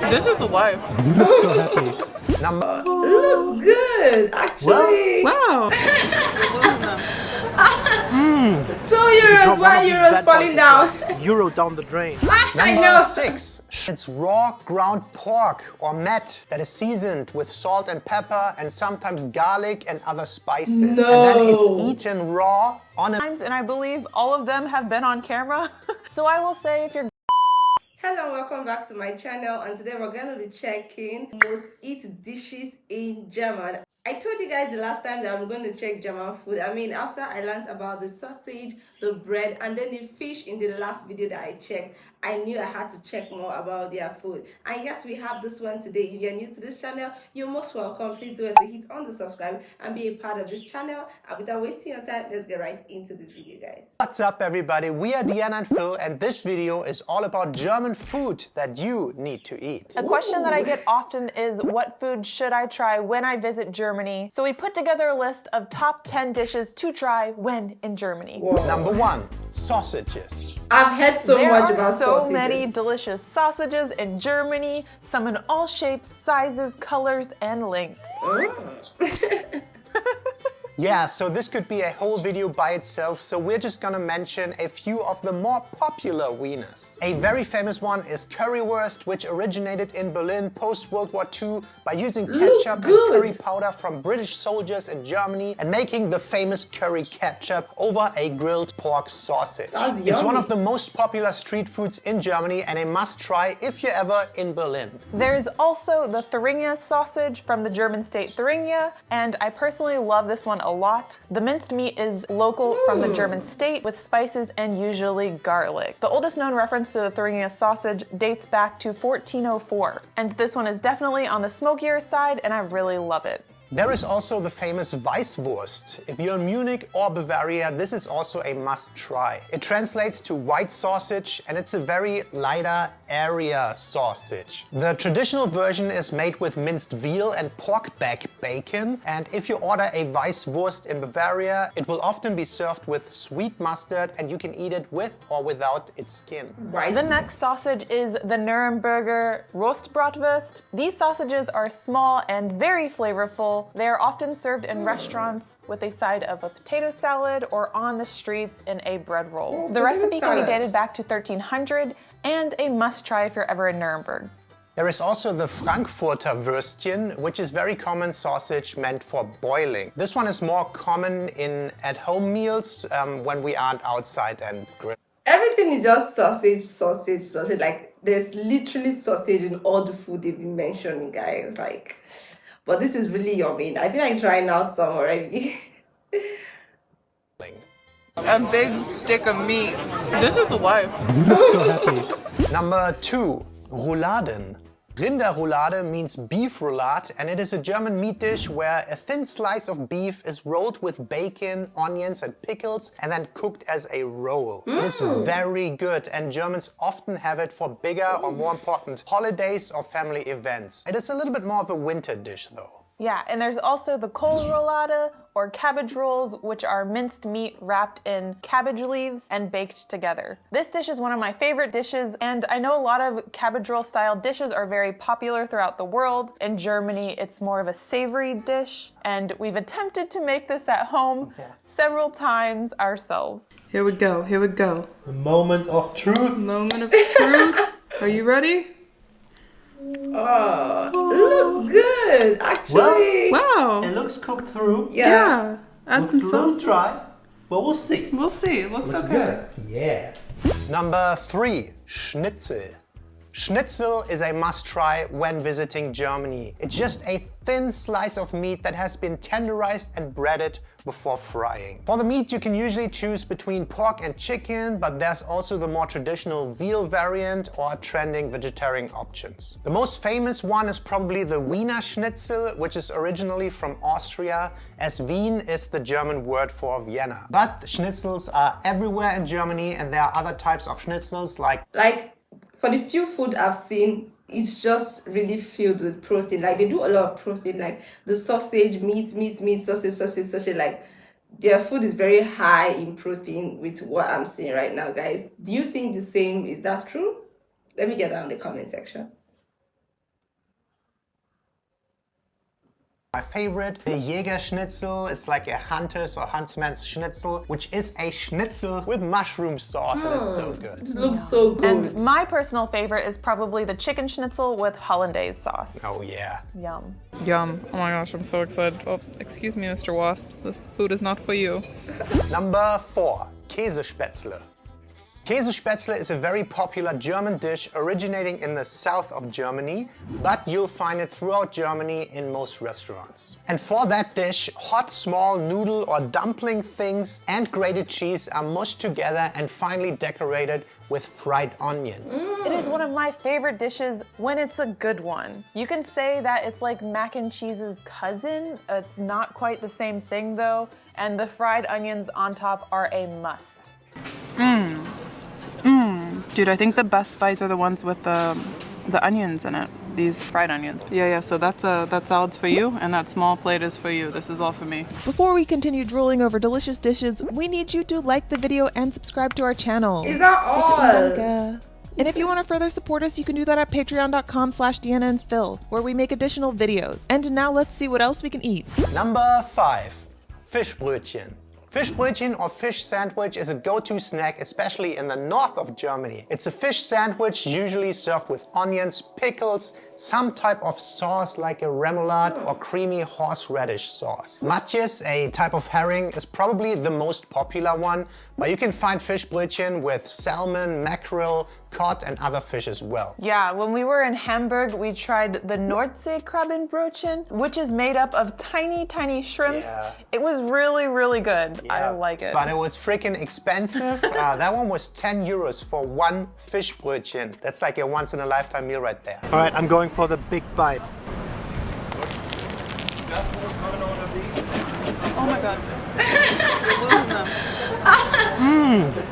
This is a life. I'm so happy. It looks good, actually. Wow. 2 euros, 1 euro falling down. Euro down the drain. I Number know. 6. It's raw ground pork or met that is seasoned with salt and pepper and sometimes garlic and other spices. And then it's eaten raw on a... And I believe all of them have been on camera. So I will say if you're... Hello, welcome back to my channel, and today we're going to be checking most eat dishes in German. I told you guys the last time that I'm going to check German food. I mean, after I learned about the sausage, the bread, and then the fish in the last video that I checked, I knew I had to check more about their food. And yes, we have this one today. If you're new to this channel, you're most welcome. Please do it to hit on the subscribe and be a part of this channel. And without wasting your time, let's get right into this video, guys. What's up, everybody? We are Diana and Phil, and this video is all about German food that you need to eat. A question that I get often is, what food should I try when I visit Germany? So we put together a list of top 10 dishes to try when in Germany. Whoa. Number 1, sausages. I've heard so much about There are so sausages. many delicious sausages in Germany, some in all shapes, sizes, colors, and lengths. Yeah, so this could be a whole video by itself, so we're just gonna mention a few of the more popular wieners. A very famous one is currywurst, which originated in Berlin post-World War II by using ketchup and curry powder from British soldiers in Germany and making the famous curry ketchup over a grilled pork sausage. It's one of the most popular street foods in Germany and a must-try if you're ever in Berlin. There's also the Thuringia sausage from the German state Thuringia, and I personally love this one a lot. The minced meat is local from the German state with spices and usually garlic. The oldest known reference to the Thuringia sausage dates back to 1404, and this one is definitely on the smokier side, and I really love it. There is also the famous Weißwurst. If you're in Munich or Bavaria, this is also a must-try. It translates to white sausage and it's a very lighter area sausage. The traditional version is made with minced veal and pork back bacon, and if you order a Weißwurst in Bavaria, it will often be served with sweet mustard and you can eat it with or without its skin. The next sausage is the Nürnberger Rostbratwurst. These sausages are small and very flavorful. They are often served in restaurants with a side of a potato salad or on the streets in a bread roll. The recipe can be dated back to 1300 and a must-try if you're ever in Nuremberg. There is also the Frankfurter Würstchen, which is very common sausage meant for boiling. This one is more common in at-home meals when we aren't outside and grill. Everything is just sausage, sausage, sausage. Like, there's literally sausage in all the food they've been mentioning, guys. Like, but this is really yummy. I feel like trying out some already. A big stick of meat. This is a life. I'm so happy. Number 2, Rouladen. Rinderroulade means beef roulade, and it is a German meat dish where a thin slice of beef is rolled with bacon, onions and pickles and then cooked as a roll. It is very good, and Germans often have it for bigger or more important holidays or family events. It is a little bit more of a winter dish though. Yeah, and there's also the Kohlroulade or cabbage rolls, which are minced meat wrapped in cabbage leaves and baked together. This dish is one of my favorite dishes, and I know a lot of cabbage roll style dishes are very popular throughout the world. In Germany, it's more of a savory dish, and we've attempted to make this at home several times ourselves. Here we go, here we go. A moment of truth. Moment of truth. Are you ready? Oh, it looks good, actually. Wow. It looks cooked through. Yeah. Add Looks some a little sauce. dry, but we'll see. We'll see. It looks okay. Good. Yeah. Number 3, Schnitzel. Schnitzel is a must-try when visiting Germany. It's just a thin slice of meat that has been tenderized and breaded before frying. For the meat, you can usually choose between pork and chicken, but there's also the more traditional veal variant or trending vegetarian options. The most famous one is probably the Wiener Schnitzel, which is originally from Austria, as Wien is the German word for Vienna. But schnitzels are everywhere in Germany, and there are other types of schnitzels like For the few food I've seen, it's just really filled with protein. Like, they do a lot of protein, like the sausage, meat, sausage. Like, their food is very high in protein with what I'm seeing right now, guys. Do you think the same? Is that true? Let me get that in the comment section. My favorite, the Jäger Schnitzel. It's like a hunter's or huntsman's schnitzel, which is a schnitzel with mushroom sauce, and it's so good. It looks so good. And my personal favorite is probably the chicken schnitzel with hollandaise sauce. Oh yeah. Yum. Yum. Oh my gosh, I'm so excited. Oh, excuse me, Mr. Wasp. This food is not for you. Number 4, Käsespätzle. Käsespätzle is a very popular German dish originating in the south of Germany, but you'll find it throughout Germany in most restaurants. And for that dish, hot small noodle or dumpling things and grated cheese are mushed together and finally decorated with fried onions. It is one of my favorite dishes when it's a good one. You can say that it's like mac and cheese's cousin. It's not quite the same thing though, and the fried onions on top are a must. Dude, I think the best bites are the ones with the onions in it. These fried onions. Yeah, so that salad's for you, and that small plate is for you. This is all for me. Before we continue drooling over delicious dishes, we need you to like the video and subscribe to our channel. Is that all? And if you want to further support us, you can do that at patreon.com/Deanna and Phil, where we make additional videos. And now let's see what else we can eat. Number 5, Fischbrötchen. Fischbrötchen or fish sandwich is a go-to snack, especially in the north of Germany. It's a fish sandwich usually served with onions, pickles, some type of sauce like a remoulade or creamy horseradish sauce. Matjes, a type of herring, is probably the most popular one, but you can find Fischbrötchen with salmon, mackerel, cod and other fish as well. Yeah, when we were in Hamburg, we tried the Nordseekrabbenbrötchen, which is made up of tiny, tiny shrimps. Yeah. It was really, really good. I like it. But it was freaking expensive. That one was 10 euros for one Fischbrötchen. That's like a once in a lifetime meal right there. All right, I'm going for the big bite. Oh my god.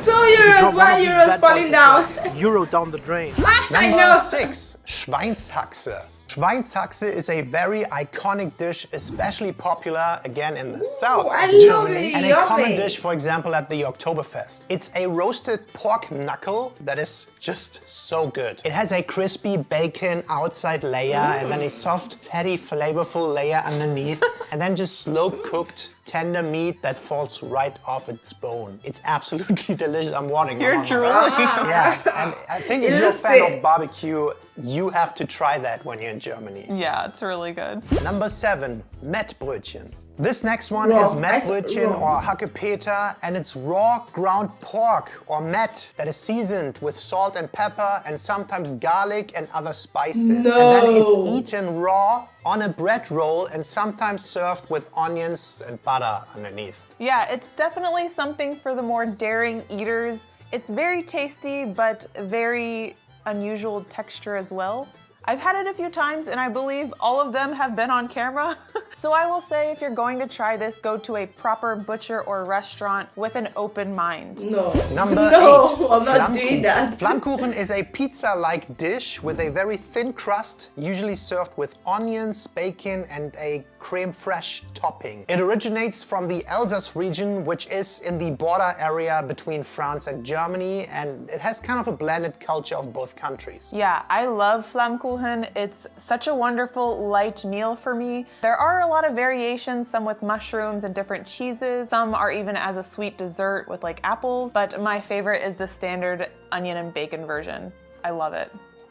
2 euros, 1 euro is falling down. Euro down the drain. I Number know. 6, Schweinshaxe. Schweinshaxe is a very iconic dish, especially popular again in the south I of love Germany, it, and a common yummy. dish, for example, at the Oktoberfest. It's a roasted pork knuckle that is just so good. It has a crispy bacon outside layer and then a soft, fatty, flavorful layer underneath, and then just slow cooked tender meat that falls right off its bone. It's absolutely delicious. I'm watering. You're drooling. Yeah, and I think if It you're a looks fan it. of barbecue, you have to try that when you're in Germany. Yeah, it's really good. Number 7, Mettbrötchen. This next one Raw. is Mettbrötchen Raw. or Hackepeter, and it's raw ground pork or Mett that is seasoned with salt and pepper and sometimes garlic and other spices. And then it's eaten raw on a bread roll and sometimes served with onions and butter underneath. Yeah, it's definitely something for the more daring eaters. It's very tasty, but very unusual texture as well. I've had it a few times and I believe all of them have been on camera. So I will say if you're going to try this, go to a proper butcher or restaurant with an open mind. No. Number 8, No, I'm not doing Flammkuchen. that. Flammkuchen is a pizza-like dish with a very thin crust, usually served with onions, bacon and a creme fraiche topping. It originates from the Alsace region, which is in the border area between France and Germany, and it has kind of a blended culture of both countries. Yeah, I love Flammkuchen. It's such a wonderful light meal for me. There are a lot of variations, some with mushrooms and different cheeses. Some are even as a sweet dessert with like apples, but my favorite is the standard onion and bacon version. I love it.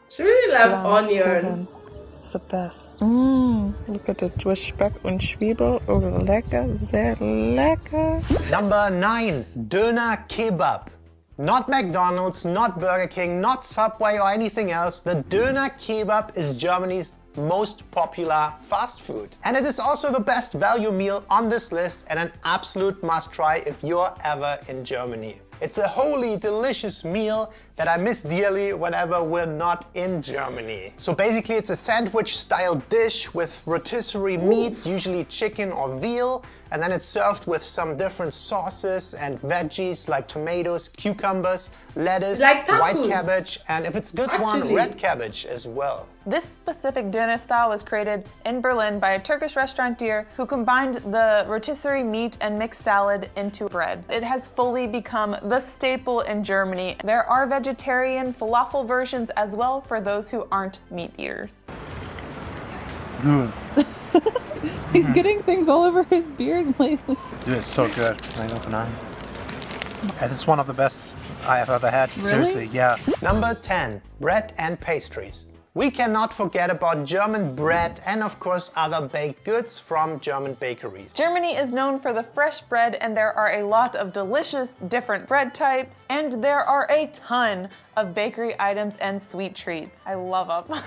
She really love onion. It's the best. Look at it with Speck und Zwiebel. Oh, lecker, sehr lecker. Number 9, Döner Kebab. Not McDonald's, not Burger King, not Subway or anything else. The Döner Kebab is Germany's most popular fast food. And it is also the best value meal on this list and an absolute must try if you're ever in Germany. It's a wholly delicious meal that I miss dearly whenever we're not in Germany. So basically it's a sandwich style dish with rotisserie meat, usually chicken or veal, and then it's served with some different sauces and veggies like tomatoes, cucumbers, lettuce, Like white tacos. cabbage, and if it's good one, Actually. red cabbage as well. This specific döner style was created in Berlin by a Turkish restaurateur who combined the rotisserie meat and mixed salad into bread. It has fully become the staple in Germany. There are vegetarian falafel versions as well for those who aren't meat eaters. He's getting things all over his beard lately. Dude, it's so good. And it's one of the best I have ever had. Really? Seriously, yeah. Number 10, bread and pastries. We cannot forget about German bread and of course other baked goods from German bakeries. Germany is known for the fresh bread, and there are a lot of delicious different bread types, and there are a ton of bakery items and sweet treats. I love them.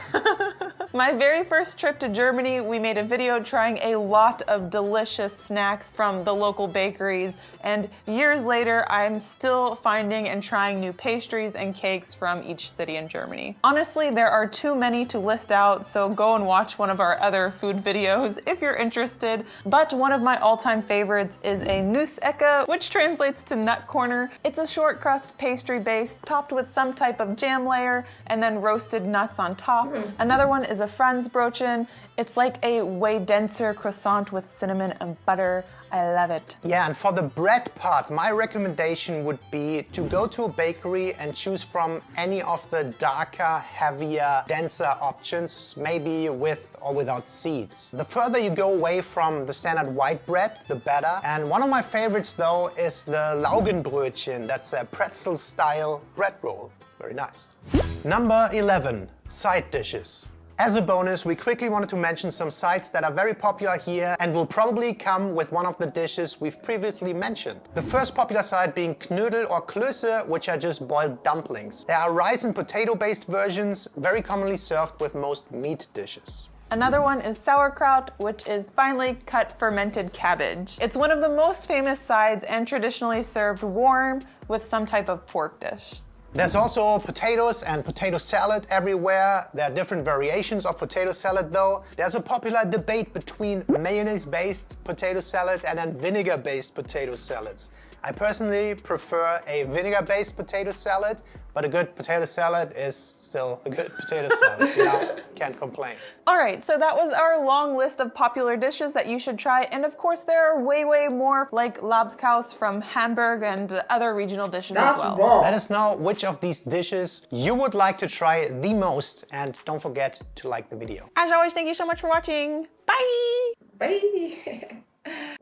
My very first trip to Germany, we made a video trying a lot of delicious snacks from the local bakeries, and years later, I'm still finding and trying new pastries and cakes from each city in Germany. Honestly, there are too many to list out, so go and watch one of our other food videos if you're interested. But one of my all-time favorites is a Nussecke, which translates to nut corner. It's a short crust pastry base topped with some type of jam layer and then roasted nuts on top. Another one is a Franzbrötchen. It's like a way denser croissant with cinnamon and butter. I love it. Yeah, and for the bread part, my recommendation would be to go to a bakery and choose from any of the darker, heavier, denser options, maybe with or without seeds. The further you go away from the standard white bread, the better. And one of my favorites though is the Laugenbrötchen. That's a pretzel-style bread roll. It's very nice. Number 11, side dishes. As a bonus, we quickly wanted to mention some sides that are very popular here and will probably come with one of the dishes we've previously mentioned. The first popular side being Knödel or Klöße, which are just boiled dumplings. There are rice and potato-based versions, very commonly served with most meat dishes. Another one is sauerkraut, which is finely cut fermented cabbage. It's one of the most famous sides and traditionally served warm with some type of pork dish. There's also potatoes and potato salad everywhere. There are different variations of potato salad though. There's a popular debate between mayonnaise-based potato salad and then vinegar-based potato salads. I personally prefer a vinegar-based potato salad, but a good potato salad is still a good potato salad, you know? Can't complain. All right, so that was our long list of popular dishes that you should try. And of course, there are way more, like Labskaus from Hamburg and other regional dishes as well. Raw. Let us know which of these dishes you would like to try the most, and don't forget to like the video. As always, thank you so much for watching. Bye! Bye.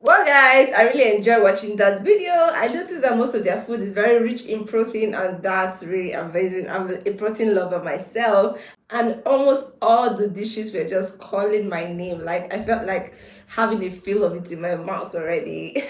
Well guys, I really enjoyed watching that video. I noticed that most of their food is very rich in protein, and that's really amazing. I'm a protein lover myself, and almost all the dishes were just calling my name. Like I felt like having a feel of it in my mouth already.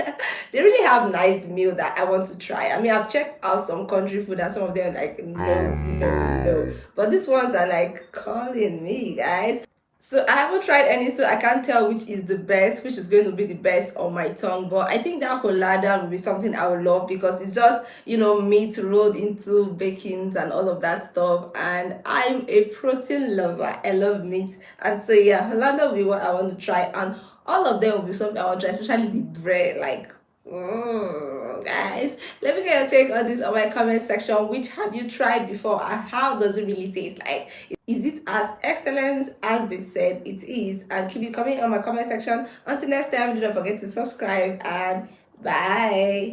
They really have nice meal that I want to try. I mean, I've checked out some country food and some of them are like no, but these ones are like calling me, guys. So I haven't tried any, so I can't tell which is the best, which is going to be the best on my tongue. But I think that Hollanda will be something I would love, because it's just, you know, meat rolled into bakings and all of that stuff. And I'm a protein lover. I love meat. And so yeah, Hollanda will be what I want to try. And all of them will be something I want to try, especially the bread. Like, guys, let me get your take on this on my comment section. Which have you tried before, and how does it really taste like? Is it as excellent as they said it is? And keep it coming on my comment section. Until next time, do not forget to subscribe, and bye.